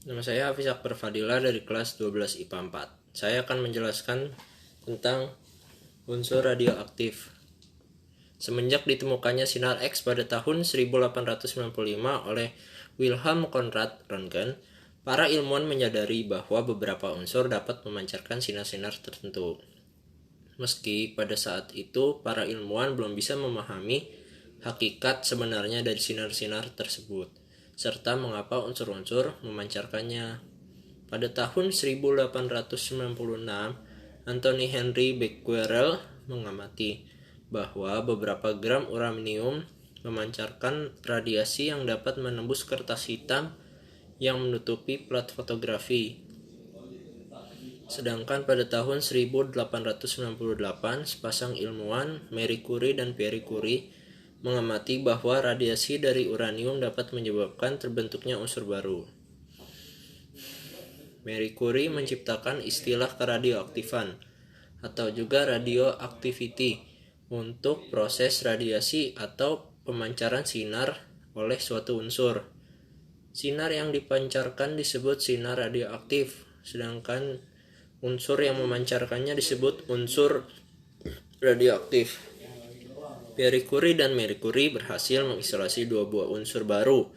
Nama saya Hafiz Akbar Fadila dari kelas 12 IPA 4. Saya akan menjelaskan tentang unsur radioaktif. Semenjak ditemukannya sinar X pada tahun 1895 oleh Wilhelm Conrad Röntgen, para ilmuwan menyadari bahwa beberapa unsur dapat memancarkan sinar-sinar tertentu. Meski pada saat itu para ilmuwan belum bisa memahami hakikat sebenarnya dari sinar-sinar tersebut, serta mengapa unsur-unsur memancarkannya. Pada tahun 1896, Anthony Henry Becquerel mengamati bahwa beberapa gram uranium memancarkan radiasi yang dapat menembus kertas hitam yang menutupi plat fotografi. Sedangkan pada tahun 1898, sepasang ilmuwan, Marie Curie dan Pierre Curie, mengamati bahwa radiasi dari uranium dapat menyebabkan terbentuknya unsur baru. Marie Curie menciptakan istilah keradioaktifan atau juga radioactivity untuk proses radiasi atau pemancaran sinar oleh suatu unsur. Sinar yang dipancarkan disebut sinar radioaktif, sedangkan unsur yang memancarkannya disebut unsur radioaktif. Pierre Curie dan Marie Curie berhasil mengisolasi dua buah unsur baru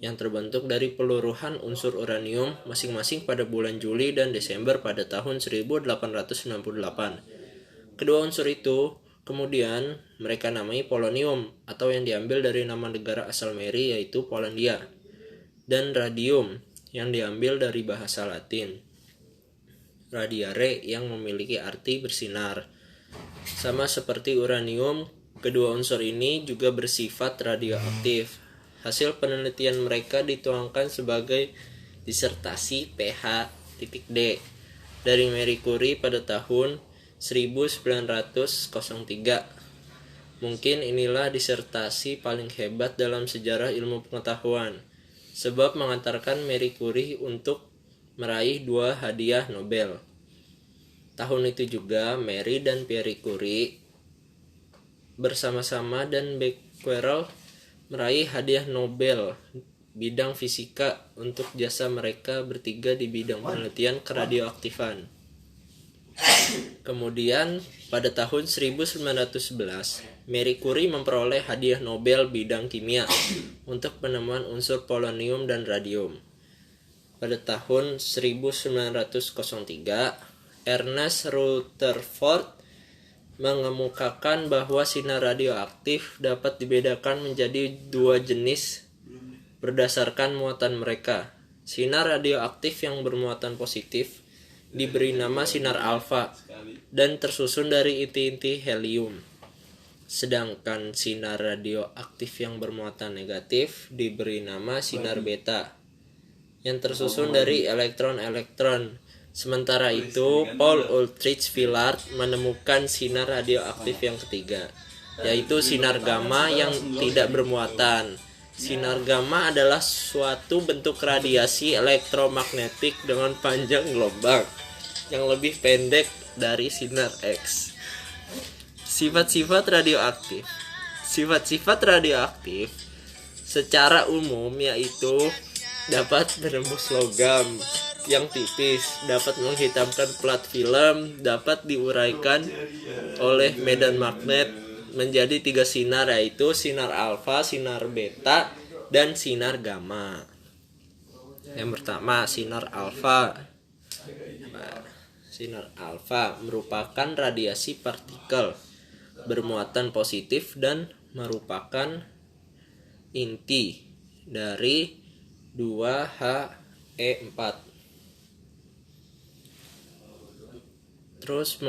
yang terbentuk dari peluruhan unsur uranium masing-masing pada bulan Juli dan Desember pada tahun 1898. Kedua unsur itu kemudian mereka namai polonium atau yang diambil dari nama negara asal Marie yaitu Polandia, dan radium yang diambil dari bahasa Latin radiare yang memiliki arti bersinar. Sama seperti uranium, kedua unsur ini juga bersifat radioaktif. Hasil penelitian mereka dituangkan sebagai disertasi Ph.D dari Marie Curie pada tahun 1903. Mungkin inilah disertasi paling hebat dalam sejarah ilmu pengetahuan, sebab mengantarkan Marie Curie untuk meraih 2 hadiah Nobel. Tahun itu juga Marie dan Pierre Curie bersama-sama dan Becquerel meraih hadiah Nobel bidang fisika untuk jasa mereka bertiga di bidang penelitian keradioaktifan. Kemudian pada tahun 1911, Marie Curie memperoleh hadiah Nobel bidang kimia untuk penemuan unsur polonium dan radium. Pada tahun 1903, Ernest Rutherford mengemukakan bahwa sinar radioaktif dapat dibedakan menjadi 2 jenis berdasarkan muatan mereka. Sinar radioaktif yang bermuatan positif diberi nama sinar alfa dan tersusun dari inti-inti helium. Sedangkan sinar radioaktif yang bermuatan negatif diberi nama sinar beta yang tersusun dari elektron-elektron. Sementara itu, Paul Ulrich Villard menemukan sinar radioaktif yang ketiga, yaitu sinar gamma yang tidak bermuatan. Sinar gamma adalah suatu bentuk radiasi elektromagnetik dengan panjang gelombang yang lebih pendek dari sinar X. Sifat-sifat radioaktif. Sifat-sifat radioaktif secara umum yaitu dapat menembus logam yang tipis, dapat menghitamkan plat film, dapat diuraikan oleh medan magnet menjadi 3 sinar, yaitu sinar alfa, sinar beta, dan sinar gamma. Yang pertama, sinar alfa. Sinar alfa merupakan radiasi partikel bermuatan positif dan merupakan inti dari 2He4. Terus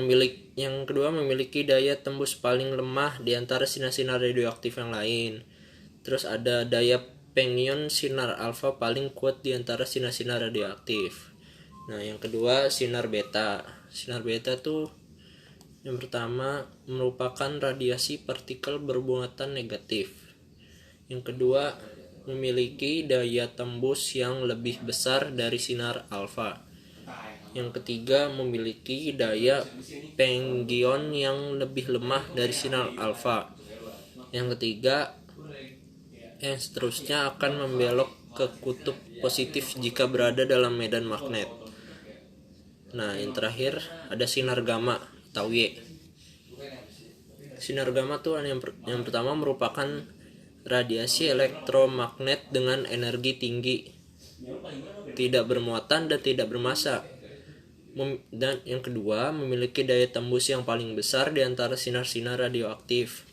yang kedua memiliki daya tembus paling lemah di antara sinar-sinar radioaktif yang lain. Terus ada daya pengion sinar alfa paling kuat di antara sinar-sinar radioaktif. Nah, yang kedua sinar beta. Sinar beta tuh yang pertama merupakan radiasi partikel bermuatan negatif. Yang kedua memiliki daya tembus yang lebih besar dari sinar alfa. Yang ketiga memiliki daya pengion yang lebih lemah dari sinar alfa. Yang ketiga, yang seterusnya akan membelok ke kutub positif jika berada dalam medan magnet. Nah, yang terakhir ada sinar gamma atau Y. Sinar gamma tuh yang pertama merupakan radiasi elektromagnet dengan energi tinggi, tidak bermuatan dan tidak bermassa. Dan yang kedua memiliki daya tembus yang paling besar di antara sinar-sinar radioaktif.